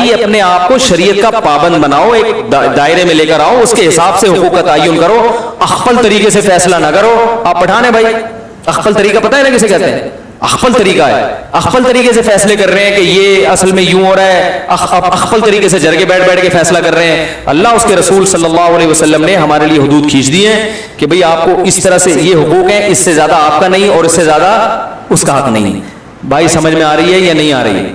بھائی اپنے آپ کو شریعت کا پابند بناؤ, ایک دائرے میں لے کر آؤ, اس کے حساب سے حقوق کا تعین کرو, اخفل طریقے سے فیصلہ نہ کرو. آپ پٹھان ہیں بھائی, اخفل طریقہ پتہ ہے نا کسے کہتے ہیں؟ اخفل طریقہ ہے. اخفل طریقے سے فیصلے کر رہے ہیں کہ یہ اصل میں یوں ہو رہا ہے, اخفل طریقے سے جرگے بیٹھ بیٹھ کے فیصلہ کر رہے ہیں. اللہ اس کے رسول صلی اللہ علیہ وسلم نے ہمارے لیے حدود کھینچ دی ہیں کہ بھئی آپ کو اس طرح سے یہ حقوق ہیں, اس سے زیادہ آپ کا نہیں اور اس سے زیادہ اس کا حق نہیں. بھائی سمجھ میں آ رہی ہے یا نہیں آ رہی ہے؟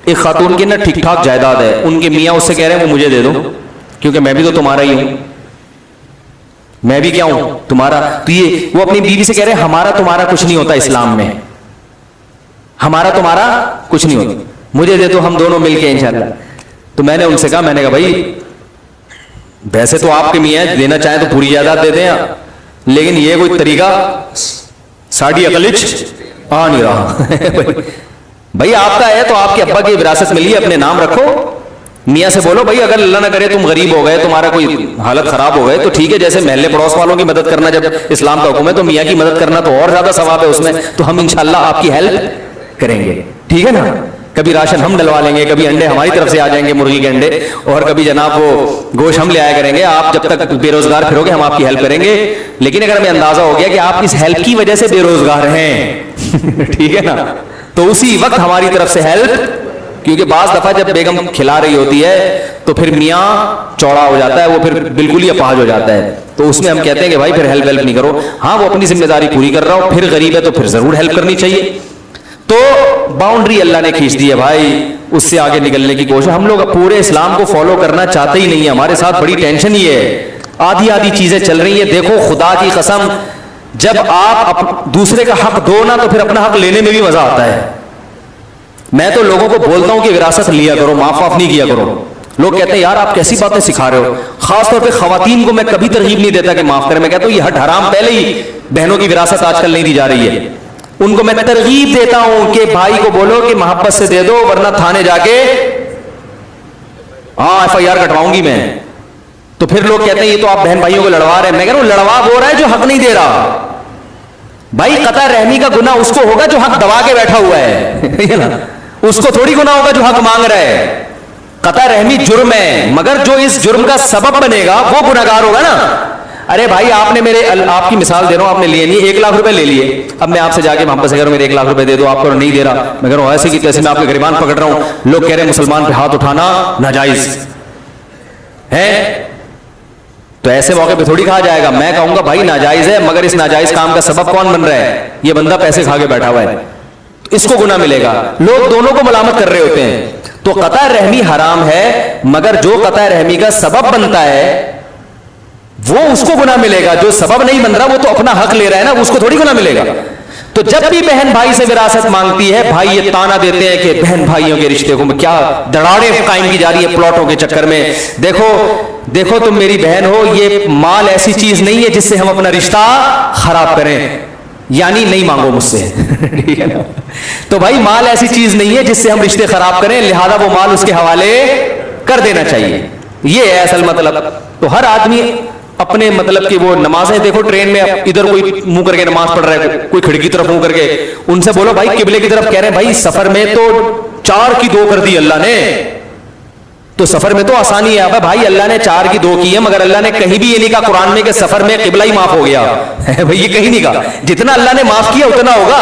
ایک خاتون کی نا ٹھیک ٹھاک جائیداد ہے, ان کے میاں اس سے کہہ رہے ہیں وہ مجھے دے دو کیونکہ میں بھی تو تمہارا ہی ہوں, میں بھی کیا ہوں تمہارا. تو یہ وہ اپنی بیوی سے کہہ رہے ہیں ہمارا تمہارا کچھ نہیں ہوتا اسلام میں, ہمارا تمہارا کچھ نہیں ہوتا, مجھے دے دو ہم دونوں مل کے انشاءاللہ. تو میں نے ان سے کہا, میں نے کہا بھائی ویسے تو آپ کے میاں دینا چاہیں تو پوری جائیداد دے دیں, لیکن یہ کوئی طریقہ ساڑھی اقلچ آ نہیں رہا. بھائی آپ کا ہے تو آپ کے ابا کی وراثت ملی ہے, اپنے نام رکھو. میاں سے بولو بھائی اگر اللہ نہ کرے تم غریب ہو گئے, تمہارا کوئی حالت خراب ہو گئے تو ٹھیک ہے, جیسے محلے پڑوس والوں کی مدد کرنا جب اسلام کا حکم ہے تو میاں کی مدد کرنا تو اور زیادہ ثواب ہے اس میں, تو ہم انشاءاللہ آپ کی ہیلپ کریں گے, ٹھیک ہے نا. کبھی راشن ہم ڈلوا لیں گے, کبھی انڈے ہماری طرف سے آ جائیں گے, مرغی کے انڈے, اور کبھی جناب وہ گوشت ہم لے آیا کریں گے. آپ جب تک بے روزگار پھرو گے ہم آپ کی ہیلپ کریں گے, لیکن اگر ہمیں اندازہ ہو گیا کہ آپ اس ہیلپ کی وجہ سے بے روزگار ہیں ٹھیک ہے نا, تو اسی وقت ہماری طرف سے ہیلپ. کیونکہ بعض دفعہ جب بیگم کھلا رہی ہوتی ہے تو پھر میاں چوڑا ہو جاتا ہے, وہ پھر بالکل ہی اپاہج ہو جاتا ہے, تو اس میں ہم کہتے ہیں کہ بھائی پھر ہیلپ نہیں کرو. ہاں وہ اپنی ذمہ داری پوری کر رہا ہو, پھر غریب ہے تو پھر ضرور ہیلپ کرنی چاہیے. تو باؤنڈری اللہ نے کھینچ دی ہے بھائی, اس سے آگے نکلنے کی کوشش. ہم لوگ پورے اسلام کو فالو کرنا چاہتے ہی نہیں ہیں, ہمارے ساتھ بڑی ٹینشن یہ ہے, آدھی آدھی چیزیں چل رہی ہیں. دیکھو خدا کی قسم, جب آپ دوسرے کا حق دو نا تو پھر اپنا حق لینے میں بھی مزہ آتا ہے. میں تو لوگوں کو بولتا ہوں کہ وراثت لیا کرو, معاف واف نہیں کیا کرو. لوگ کہتے ہیں یار آپ کیسی باتیں سکھا رہے ہو. خاص طور پہ خواتین کو میں کبھی ترغیب نہیں دیتا کہ معاف کریں, میں کہتا ہوں یہ ہٹ حرام پہلے ہی بہنوں کی وراثت آج کل نہیں دی جا رہی ہے. ان کو میں ترغیب دیتا ہوں کہ بھائی کو بولو کہ محبت سے دے دو, ورنہ تھانے جا کے ہاں ایف آئی آر کٹواؤں گی میں. تو پھر لوگ کہتے ہیں یہ تو آپ بہن بھائیوں کو لڑوا رہے ہیں. میں کہہ رہا ہوں لڑوا وہ رہا ہے جو حق نہیں دے رہا. بھائی قطع رحمی کا گناہ اس کو ہوگا جو حق دبا کے بیٹھا ہوا ہے, اس کو تھوڑی گناہ ہوگا جو حق مانگ رہا ہے. قطع رحمی جرم ہے, مگر جو اس جرم کا سبب بنے گا وہ گناہگار ہوگا نا. ارے بھائی آپ نے آپ کی مثال دے رہا ہوں, آپ نے لیے نہیں 1 لاکھ روپے لے لیے, اب میں آپ سے جا کے محبت سے کہہ رہا ہوں میرے 1 لاکھ روپے دے دو, آپ کو نہیں دے رہا, میں کہہ رہا ہوں ایسے کی تیسے میں آپ کے گریبان پکڑ رہا ہوں. لوگ کہہ رہے ہیں مسلمان پہ ہاتھ اٹھانا ناجائز ہے, تو ایسے موقع پہ تھوڑی کہا جائے گا. میں کہوں گا بھائی ناجائز ہے, مگر اس ناجائز کام کا سبب کون بن رہا ہے؟ یہ بندہ پیسے کھا کے بیٹھا ہوا ہے, اس کو گناہ ملے گا. لوگ دونوں کو ملامت کر رہے ہوتے ہیں. تو قطع رحمی حرام ہے, مگر جو قطع رحمی کا سبب بنتا ہے وہ اس کو گناہ ملے گا. جو سبب نہیں بن رہا وہ تو اپنا حق لے رہا ہے نا, اس کو تھوڑی گناہ ملے گا. تو جب بھی بہن بھائی سے وراثت مانگتی ہے, بھائی یہ تانا دیتے ہیں کہ بہن بھائیوں کے رشتے کو کیا دراڑیں قائم کی جا رہی ہے پلاٹوں کے چکر میں. دیکھو تم میری بہن ہو, یہ مال ایسی چیز نہیں ہے جس سے ہم اپنا رشتہ خراب کریں, یعنی نہیں مانگو مجھ سے ٹھیک ہے نا. تو بھائی مال ایسی چیز نہیں ہے جس سے ہم رشتے خراب کریں, لہذا وہ مال اس کے حوالے کر دینا چاہیے. یہ ہے اصل مطلب. تو ہر آدمی اپنے مطلب کہ وہ نمازیں دیکھو ٹرین میں ادھر کوئی منہ کر کے نماز پڑھ رہا ہے, کوئی کھڑکی کی طرف منہ کر کے, ان سے بولو بھائی قبلے کی طرف کہہ رہے ہیں. بھائی سفر میں تو 4 کی 2 کر دی اللہ نے, تو سفر میں تو آسانی ہے. بھائی اللہ نے 4 کی 2 کی ہے, مگر اللہ نے کہیں بھی یہ نہیں کہا قرآن میں کہ سفر میں قبلہ ہی معاف ہو گیا بھائی یہ کہیں نہیں کہا. جتنا اللہ نے معاف کیا اتنا ہوگا.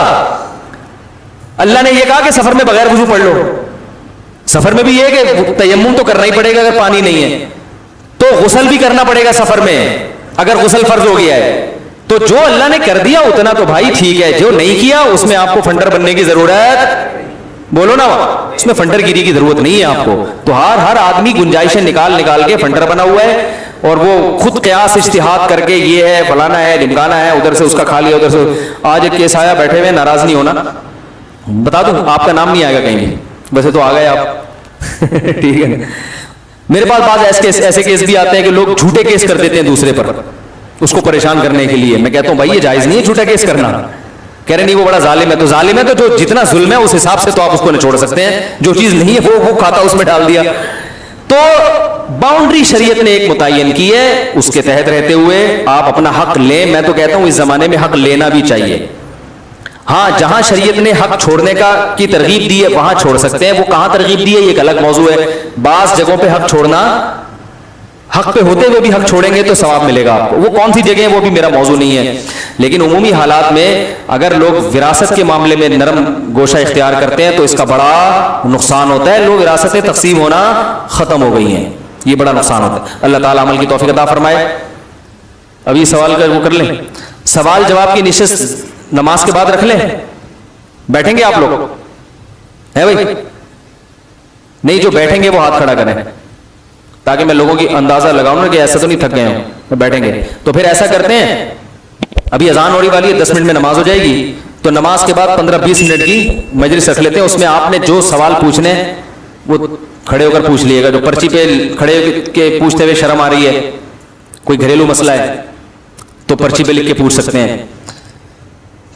اللہ نے یہ کہا کہ سفر میں بغیر وضو پڑھ لو. سفر میں بھی یہ کہ تیمم تو کرنا ہی پڑے گا اگر پانی نہیں ہے, تو غسل بھی کرنا پڑے گا سفر میں اگر غسل فرض ہو گیا ہے. تو جو اللہ نے کر دیا اتنا تو بھائی ٹھیک ہے, جو نہیں کیا اس میں آپ کو فنڈر بننے کی ضرورت, بولو نا, اس میں فنڈر گیری کی ضرورت نہیں ہے آپ کو. تو ہر آدمی گنجائشیں نکال کے فنڈر بنا ہوا ہے, اور وہ خود قیاس اجتہاد کر کے یہ ہے فلانا ہے ڈمکانا ہے, ادھر سے اس کا کھا لیا ادھر سے. آج ایک کیس آیا, بیٹھے ہوئے, ناراض نہیں ہونا, بتا دوں آپ کا نام نہیں آئے گا کہیں بھی, ویسے تو آ گئے آپ ٹھیک ہے. میرے پاس بعض ایسے کیس بھی آتے ہیں کہ لوگ جھوٹے کیس کر دیتے ہیں دوسرے پر اس کو پریشان کرنے کے لیے. میں کہتا ہوں بھائی یہ جائز نہیں ہے جھوٹا کیس کرنا. کہہ رہے نہیں وہ بڑا ظالم ہے. تو ظالم ہے تو جو جتنا ظلم ہے اس حساب سے تو آپ اس کو نچوڑ سکتے ہیں, جو چیز نہیں ہے وہ کھاتا اس میں ڈال دیا. تو باؤنڈری شریعت نے ایک متعین کی ہے, اس کے تحت رہتے ہوئے آپ اپنا حق لیں. میں تو کہتا ہوں اس زمانے میں حق لینا بھی چاہیے. ہاں جہاں شریعت نے حق چھوڑنے کی ترغیب دی ہے وہاں چھوڑ سکتے ہیں. وہ کہاں ترغیب دی ہے یہ ایک الگ موضوع ہے. بعض جگہوں پہ حق چھوڑنا, حق پہ ہوتے ہوئے بھی حق چھوڑیں گے تو ثواب ملے گا آپ کو. وہ کون سی جگہ ہیں وہ بھی میرا موضوع نہیں ہے, لیکن عمومی حالات میں اگر لوگ وراثت کے معاملے میں نرم گوشہ اختیار کرتے ہیں تو اس کا بڑا نقصان ہوتا ہے. لوگ وراثتیں تقسیم ہونا ختم ہو گئی ہیں, یہ بڑا نقصان ہوتا ہے. اللہ تعالیٰ عمل کی توفیق عطا فرمائے. ابھی سوال کا وہ کر لیں, سوال جواب کی نشست نماز کے بعد رکھ لیں. بیٹھیں گے آپ لوگ ہے بھائی؟ نہیں, جو بیٹھیں گے وہ ہاتھ کھڑا کریں تاکہ میں لوگوں کی اندازہ لگاؤں نا کہ ایسا تو نہیں تھک گئے ہوں. بیٹھیں گے تو پھر ایسا کرتے ہیں, ابھی اذان ہونے والی ہے, 10 منٹ میں نماز ہو جائے گی, تو نماز کے بعد 15-20 منٹ کی مجلس رکھ لیتے ہیں. اس میں آپ نے جو سوال پوچھنے وہ کھڑے ہو کر پوچھ لیے گا. جو پرچی پہ کھڑے کے پوچھتے ہوئے شرم آ رہی ہے, کوئی گھریلو مسئلہ ہے تو پرچی پہ لکھ کے پوچھ سکتے ہیں.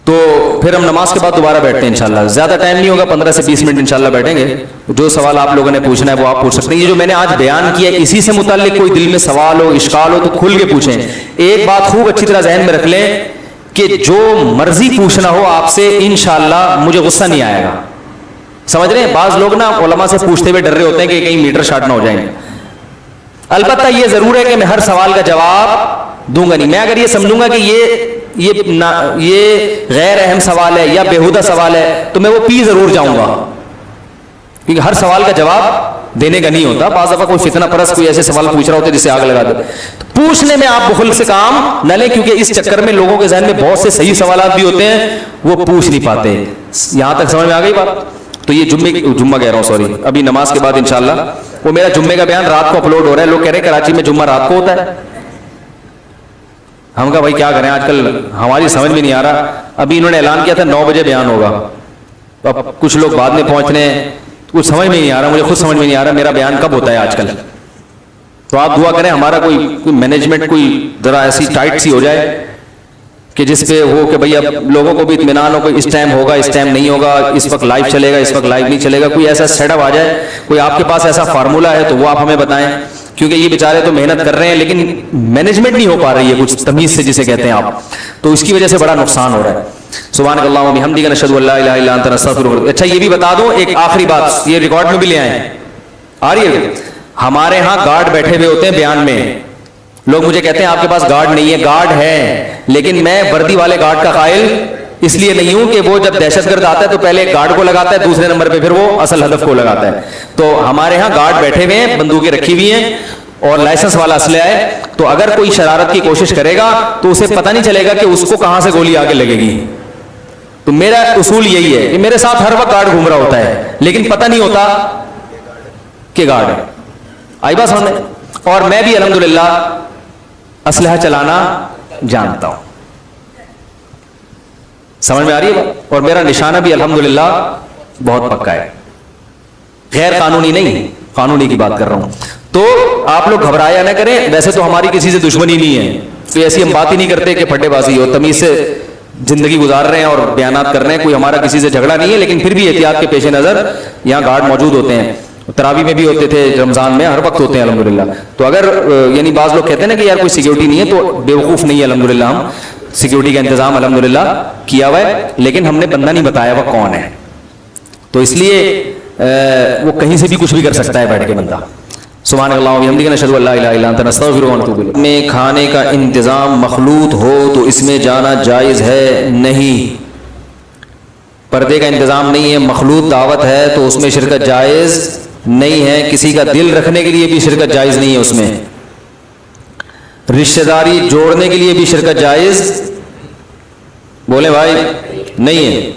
تو پھر ہم نماز کے بعد دوبارہ بیٹھتے ہیں انشاءاللہ. زیادہ ٹائم نہیں ہوگا, 15 سے 20 منٹ انشاءاللہ بیٹھیں گے. جو سوال آپ لوگوں نے پوچھنا ہے وہ آپ پوچھ سکتے ہیں. یہ جو میں نے آج بیان کیا ہے اسی سے متعلق کوئی دل میں سوال ہو, اشکال ہو تو کھل کے پوچھیں. ایک بات خوب اچھی طرح ذہن میں رکھ لیں کہ جو مرضی پوچھنا ہو آپ سے انشاءاللہ مجھے غصہ نہیں آئے گا. سمجھ رہے ہیں؟ بعض لوگ نا علماء سے پوچھتے ہوئے ڈر رہے ہوتے ہیں کہ کہیں میٹر شارٹ نہ ہو جائیں. البتہ یہ ضرور ہے کہ میں ہر سوال کا جواب دوں گا نہیں. میں اگر یہ سمجھوں گا کہ یہ غیر اہم سوال ہے یا بیہودہ سوال ہے تو میں وہ پی ضرور جاؤں گا, کیونکہ ہر سوال کا جواب دینے کا نہیں ہوتا. بعض دفعہ کوئی فتنہ پرست کوئی ایسے سوال پوچھ رہا ہوتا ہے جس سے آگ لگا دے. پوچھنے میں آپ بخل سے کام نہ لیں, کیونکہ اس چکر میں لوگوں کے ذہن میں بہت سے صحیح سوالات بھی ہوتے ہیں وہ پوچھ نہیں پاتے. یہاں تک سمجھ میں آ گئی بات؟ تو یہ جمعہ کہہ رہا ہوں, سوری, ابھی نماز کے بعد انشاءاللہ وہ میرا جمعے کا بیان رات کو اپلوڈ ہو رہا ہے. لوگ کہہ رہے ہیں کراچی میں جمعہ رات کو ہوتا ہے. ہم کہا بھائی کیا کریں, آج کل ہماری سمجھ میں نہیں آ رہا. ابھی انہوں نے اعلان کیا تھا 9 بجے بیان ہوگا, اب کچھ لوگ بعد میں پہنچ رہے ہیں, کچھ سمجھ میں نہیں آ رہا. مجھے خود سمجھ میں نہیں آ رہا میرا بیان کب ہوتا ہے آج کل. تو آپ دعا کریں ہمارا کوئی مینجمنٹ کوئی ذرا ایسی ٹائٹ سی ہو جائے کہ جس پہ ہو کہ بھئی اب لوگوں کو بھی اطمینان ہو کہ اس ٹائم ہوگا, اس ٹائم نہیں ہوگا, اس وقت لائیو چلے گا, اس وقت لائیو نہیں چلے گا. کوئی ایسا سیٹ اپ آ جائے, کوئی آپ کے پاس ایسا فارمولہ ہے تو وہ آپ ہمیں بتائیں, کیونکہ یہ بیچارے تو محنت کر رہے ہیں لیکن مینجمنٹ نہیں ہو پا رہی ہے کچھ تمیز سے جسے کہتے ہیں آپ, تو اس کی وجہ سے بڑا نقصان ہو رہا ہے. سبحانک اللہم و بحمدک نشہد ان لا الہ الا انت نستغفرک. اچھا یہ بھی بتا دوں ایک آخری بات, یہ ریکارڈ میں بھی لے آئے, آ رہی ہے. ہمارے ہاں گارڈ بیٹھے ہوئے ہوتے ہیں بیان میں. لوگ مجھے کہتے ہیں آپ کے پاس گارڈ نہیں ہے. گارڈ ہے, لیکن میں وردی والے گارڈ کا قائل اس لیے نہیں ہوں کہ وہ جب دہشت گرد آتا ہے تو پہلے گارڈ کو لگاتا ہے, دوسرے نمبر پہ پھر وہ اصل ہدف کو لگاتا ہے. تو ہمارے ہاں گارڈ بیٹھے ہوئے ہیں, بندوقیں رکھی ہوئی ہیں اور لائسنس والا اسلحہ ہے. تو اگر کوئی شرارت کی کوشش کرے گا تو اسے پتہ نہیں چلے گا کہ اس کو کہاں سے گولی آگے لگے گی. تو میرا اصول یہی ہے کہ میرے ساتھ ہر وقت گارڈ گھوم رہا ہوتا ہے لیکن پتہ نہیں ہوتا کہ گارڈ ہے. آئی بات سمجھ؟ اور میں بھی الحمدللہ اسلحہ چلانا جانتا ہوں. سمجھ میں آ رہی ہے بات؟ اور میرا نشانہ بھی الحمدللہ بہت پکا ہے, غیر قانونی نہیں, قانونی کی بات کر رہا ہوں. تو آپ لوگ گھبرایا نہ کریں. ویسے تو ہماری کسی سے دشمنی نہیں ہے, تو ایسی ہم بات ہی نہیں کرتے کہ پھٹے بازی ہو, تمیز سے زندگی گزار رہے ہیں اور بیانات کر رہے ہیں. کوئی ہمارا کسی سے جھگڑا نہیں ہے, لیکن پھر بھی احتیاط کے پیش نظر یہاں گارڈ موجود ہوتے ہیں. تراویح میں بھی ہوتے تھے, رمضان میں ہر وقت ہوتے ہیں الحمدللہ. تو اگر یعنی بعض لوگ کہتے ہیں نا کہ یار کوئی سیکیورٹی نہیں ہے, تو بیوقوف نہیں ہے الحمدللہ. ہم سیکیورٹی کا انتظام الحمدللہ کیا ہوا ہے, لیکن ہم نے بندہ نہیں بتایا وہ کون ہے. تو اس لیے وہ کہیں سے بھی کچھ بھی کر سکتا ہے بیٹھ کے بندہ. سبحان اللہ و بحمدہ نشہد ان لا الہ الا انت نستغفرک و نتوب الیک. میں کھانے کا انتظام مخلوط ہو تو اس میں جانا جائز ہے؟ نہیں, پردے کا انتظام نہیں ہے, مخلوط دعوت ہے تو اس میں شرکت جائز نہیں ہے. کسی کا دل رکھنے کے لیے بھی شرکت جائز نہیں ہے اس میں. رشتہ داری جوڑنے کے لیے بھی شرکت جائز بولے بھائی نہیں ہے.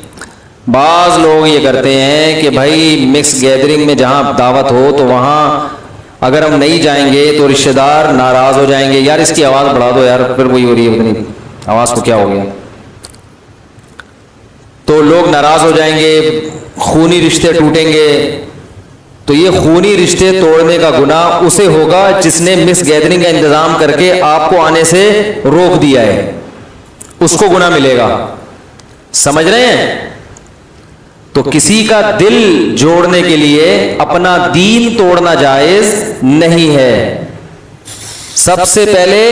بعض لوگ یہ کرتے ہیں کہ بھائی مکس گیدرنگ میں جہاں دعوت ہو تو وہاں اگر ہم نہیں جائیں گے تو رشتہ دار ناراض ہو جائیں گے. یار اس کی آواز بڑھا دو یار, پھر وہی ہو رہی ہے, اتنی آواز کو کیا ہو گیا. تو لوگ ناراض ہو جائیں گے, خونی رشتے ٹوٹیں گے. تو یہ خونی رشتے توڑنے کا گناہ اسے ہوگا جس نے مکس گیدرنگ کا انتظام کر کے آپ کو آنے سے روک دیا ہے, اس کو گناہ ملے گا. سمجھ رہے ہیں؟ تو کسی کا دل جوڑنے کے لیے اپنا دین توڑنا جائز نہیں ہے. سب سے پہلے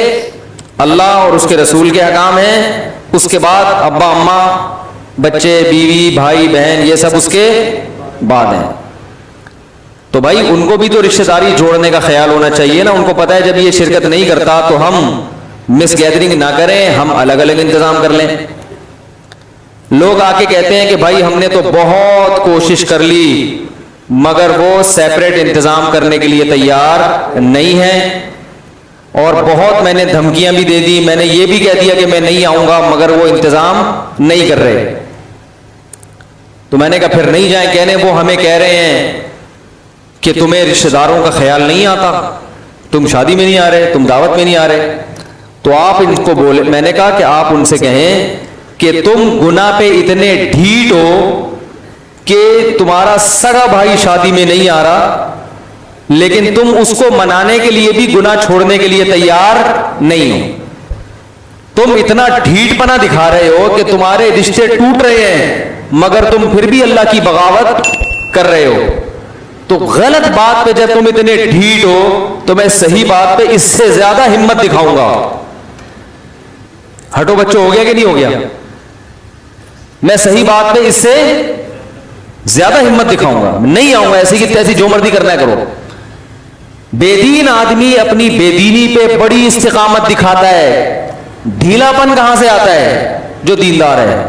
اللہ اور اس کے رسول کے احکام ہیں, اس کے بعد ابا اماں بچے بیوی بھائی بہن یہ سب اس کے بعد ہیں. تو بھائی ان کو بھی تو رشتہ داری جوڑنے کا خیال ہونا چاہیے نا. ان کو پتا ہے جب یہ شرکت نہیں کرتا تو ہم مس گیدرنگ نہ کریں, ہم الگ الگ انتظام کر لیں. لوگ آ کے کہتے ہیں کہ بھائی ہم نے تو بہت کوشش کر لی مگر وہ سیپریٹ انتظام کرنے کے لیے تیار نہیں ہے, اور بہت میں نے دھمکیاں بھی دے دی, میں نے یہ بھی کہہ دیا کہ میں نہیں آؤں گا مگر وہ انتظام نہیں کر رہے. تو میں نے کہا پھر نہیں جائیں کہنے, وہ ہمیں کہہ رہے ہیں کہ تمہیں رشتہ داروں کا خیال نہیں آتا, تم شادی میں نہیں آ رہے, تم دعوت میں نہیں آ رہے. تو آپ ان کو بولے, میں نے کہا کہ آپ ان سے کہیں کہ تم گناہ پہ اتنے ڈھیٹ ہو کہ تمہارا سگا بھائی شادی میں نہیں آ رہا لیکن تم اس کو منانے کے لیے بھی گناہ چھوڑنے کے لیے تیار نہیں ہو. تم اتنا ڈھیٹ پنا دکھا رہے ہو کہ تمہارے رشتے ٹوٹ رہے ہیں مگر تم پھر بھی اللہ کی بغاوت کر رہے ہو. تو غلط بات پہ جب تم اتنے ڈھیٹ ہو تو میں صحیح بات پہ اس سے زیادہ ہمت دکھاؤں گا. ہٹو بچوں, ہو گیا کہ نہیں ہو گیا؟ میں صحیح بات پہ اس سے زیادہ ہمت دکھاؤں گا, نہیں آؤں گا ایسی کی تیسی جو مرضی کرنا ہے کرو. بے دین آدمی اپنی بے دینی پہ بڑی استقامت دکھاتا ہے, ڈھیلا پن کہاں سے آتا ہے؟ جو دیندار ہے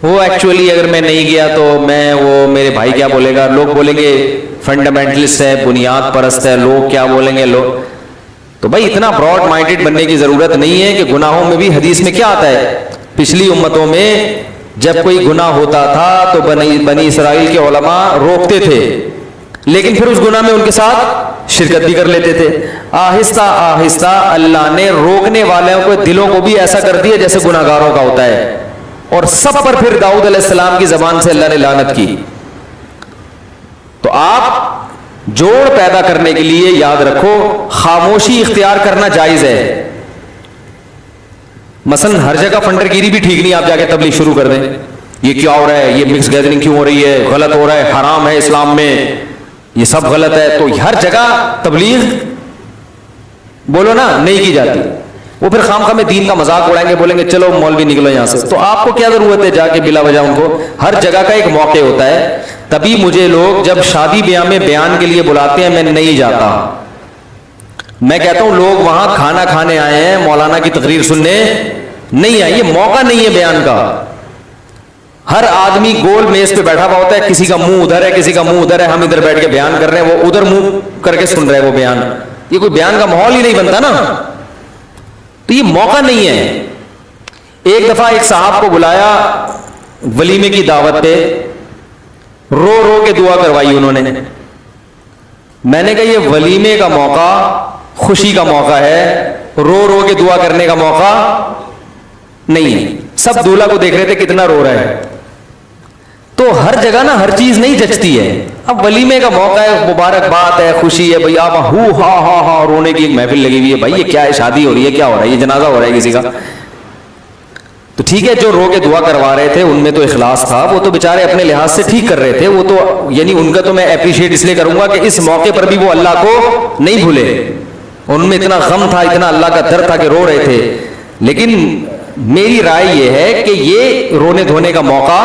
وہ ایکچولی اگر میں نہیں گیا تو میں وہ میرے بھائی کیا بولے گا, لوگ بولیں گے فنڈامنٹلسٹ ہے, بنیاد پرست ہے, لوگ کیا بولیں گے لوگ. تو بھائی اتنا براڈ مائنڈڈ بننے کی ضرورت نہیں ہے کہ گناہوں میں بھی حدیث میں کیا آتا ہے, پچھلی امتوں میں جب کوئی گناہ ہوتا تھا تو بنی اسرائیل کے علماء روکتے تھے لیکن پھر اس گناہ میں ان کے ساتھ شرکت بھی کر لیتے تھے. آہستہ آہستہ اللہ نے روکنے والوں کو دلوں کو بھی ایسا کر دیا جیسے گناہ گاروں کا ہوتا ہے, اور سب پر پھر داؤد علیہ السلام کی زبان سے اللہ نے لعنت کی. تو آپ جوڑ پیدا کرنے کے لیے یاد رکھو خاموشی اختیار کرنا جائز ہے. مثلا ہر جگہ فنڈر گیری بھی ٹھیک نہیں, آپ جا کے تبلیغ شروع کر دیں, یہ کیا ہو رہا ہے, یہ مکس گیدرنگ کیوں ہو رہی ہے, غلط ہو رہا ہے, حرام ہے اسلام میں, یہ سب غلط ہے. تو ہر جگہ تبلیغ بولو نا نہیں کی جاتی. وہ پھر خام خواہ میں دین کا مذاق اڑائیں گے, بولیں گے چلو مولوی نکلو یہاں سے. تو آپ کو کیا ضرورت ہے جا کے بلا وجہ ان کو, ہر جگہ کا ایک موقع ہوتا ہے. تبھی مجھے لوگ جب شادی بیاہ میں بیان کے لیے بلاتے ہیں میں نہیں جاتا. میں کہتا ہوں لوگ وہاں کھانا کھانے آئے ہیں, مولانا کی تقریر سننے نہیں آئے, یہ موقع نہیں ہے بیان کا. ہر آدمی گول میز پہ بیٹھا ہوا ہوتا ہے, کسی کا منہ ادھر ہے کسی کا منہ ادھر ہے, ہم ادھر بیٹھ کے بیان کر رہے ہیں, وہ ادھر منہ کر کے سن رہے ہیں وہ بیان. یہ کوئی بیان کا ماحول ہی نہیں بنتا نا, تو یہ موقع نہیں ہے. ایک دفعہ ایک صاحب کو بلایا ولیمے کی دعوت پہ, رو رو کے دعا کروائی انہوں نے. میں نے کہا یہ ولیمے کا موقع خوشی کا موقع ہے, رو رو کے دعا کرنے کا موقع نہیں ہے. سب دولہا کو دیکھ رہے تھے کتنا رو رہا ہے. تو ہر جگہ نا ہر چیز نہیں جچتی ہے. اب ولیمے کا موقع ہے, مبارک بات ہے, خوشی ہے, بھائی آپ ہو ہا ہا ہا رونے کی ایک محفل لگی ہوئی ہے. بھائی یہ کیا ہے, شادی ہو رہی ہے, کیا ہو رہا ہے, یہ جنازہ ہو رہا ہے کسی کا. تو ٹھیک ہے, جو رو کے دعا کروا رہے تھے ان میں تو اخلاص تھا, وہ تو بےچارے اپنے لحاظ سے ٹھیک کر رہے تھے. وہ تو یعنی ان کا تو میں اپریشیٹ اس لیے کروں گا کہ اس موقع پر بھی وہ اللہ کو نہیں بھولے. ان میں اتنا غم تھا, اتنا اللہ کا درد تھا کہ رو رہے تھے. لیکن میری رائے یہ ہے کہ یہ رونے دھونے کا موقع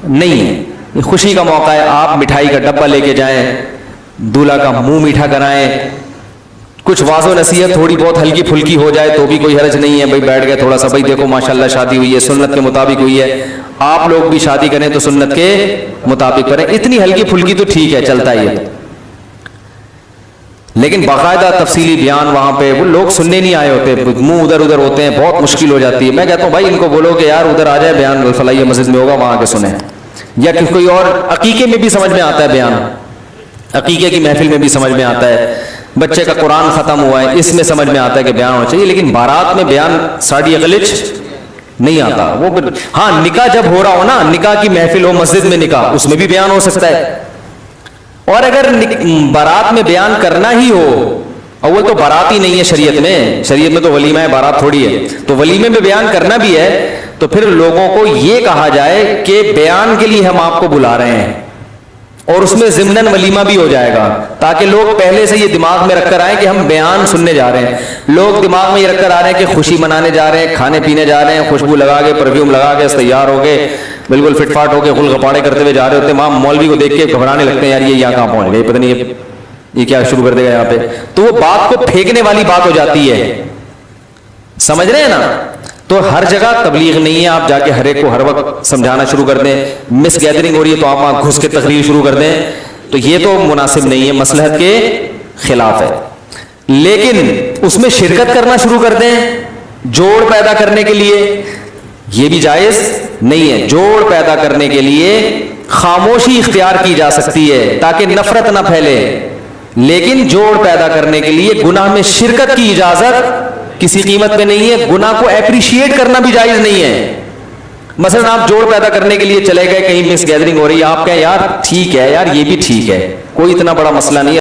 نہیں ہے, یہ خوشی کا موقع ہے. آپ مٹھائی کا ڈبہ لے کے جائیں, دولہا کا منہ میٹھا کرائیں, کچھ واضح نصیحت تھوڑی بہت ہلکی پھلکی ہو جائے تو بھی کوئی حرج نہیں ہے. بھائی بیٹھ گئے تھوڑا سا, بھائی دیکھو ماشاءاللہ شادی ہوئی ہے, سنت کے مطابق ہوئی ہے, آپ لوگ بھی شادی کریں تو سنت کے مطابق کریں. اتنی ہلکی پھلکی تو ٹھیک ہے, چلتا ہے یہ. لیکن باقاعدہ تفصیلی بیان وہاں پہ وہ لوگ سننے نہیں آئے ہوتے, منہ ادھر ادھر ہوتے ہیں, بہت مشکل ہو جاتی ہے. میں کہتا ہوں بھائی ان کو بولو کہ یار ادھر آ جائے بیان, فلاحی مسجد میں ہوگا وہاں کے سنیں. یا کہ کوئی اور عقیقے میں بھی سمجھ میں آتا ہے بیان, عقیقے کی محفل میں بھی سمجھ میں آتا ہے, بچے کا قرآن ختم ہوا ہے اس میں سمجھ میں آتا ہے کہ بیان ہونا چاہیے. لیکن بارات میں بیان ساڑی اغلچ نہیں آتا. وہ ہاں نکاح جب ہو رہا ہو نا, نکاح کی محفل ہو مسجد میں نکاح, اس میں بھی بیان ہو سکتا ہے. اور اگر بارات میں بیان کرنا ہی ہو, اول تو بارات ہی نہیں ہے شریعت میں, شریعت میں تو ولیمہ ہے, بارات تھوڑی ہے. تو ولیمے میں بیان کرنا بھی ہے تو پھر لوگوں کو یہ کہا جائے کہ بیان کے لیے ہم آپ کو بلا رہے ہیں, اور اس میں ضمناً ولیمہ بھی ہو جائے گا، تاکہ لوگ پہلے سے یہ دماغ میں رکھ کر آئیں کہ ہم بیان سننے جا رہے ہیں. لوگ دماغ میں یہ رکھ کر آ رہے ہیں کہ خوشی منانے جا رہے ہیں، کھانے پینے جا رہے ہیں، خوشبو لگا کے پرفیوم لگا کے تیار ہو گئے، بالکل فٹ فاٹ ہو کے غل غپاڑے کرتے ہوئے جا رہے ہوتے ہیں. وہاں مولوی کو دیکھ کے گھبرانے لگتے ہیں، یار یہ یہاں کہاں پہنچ گئے، پتہ نہیں یہ کیا شروع کر دے گا یہاں پہ. تو وہ بات کو پھینکنے والی بات ہو جاتی ہے، سمجھ رہے ہیں نا. تو ہر جگہ تبلیغ نہیں ہے آپ جا کے ہر ایک کو ہر وقت سمجھانا شروع کر دیں. مس گیدرنگ ہو رہی ہے تو آپ وہاں گھس کے تقریر شروع کر دیں، تو یہ تو مناسب نہیں ہے، مصلحت کے خلاف ہے. لیکن اس میں شرکت کرنا شروع کر دیں جوڑ پیدا کرنے کے لیے، یہ بھی جائز نہیں ہے. جوڑ پیدا کرنے کے لیے خاموشی اختیار کی جا سکتی ہے تاکہ نفرت نہ پھیلے، لیکن جوڑ پیدا کرنے کے لیے گناہ میں شرکت کی اجازت کسی قیمت پہ نہیں ہے. گناہ کو اپریشیٹ کرنا بھی جائز نہیں ہے. مثلا آپ جوڑ پیدا کرنے کے لیے چلے گئے، کہیں مس گیدرنگ ہو رہی ہے، آپ کہیں یار ٹھیک ہے یار، یہ بھی ٹھیک ہے، کوئی اتنا بڑا مسئلہ نہیں ہے.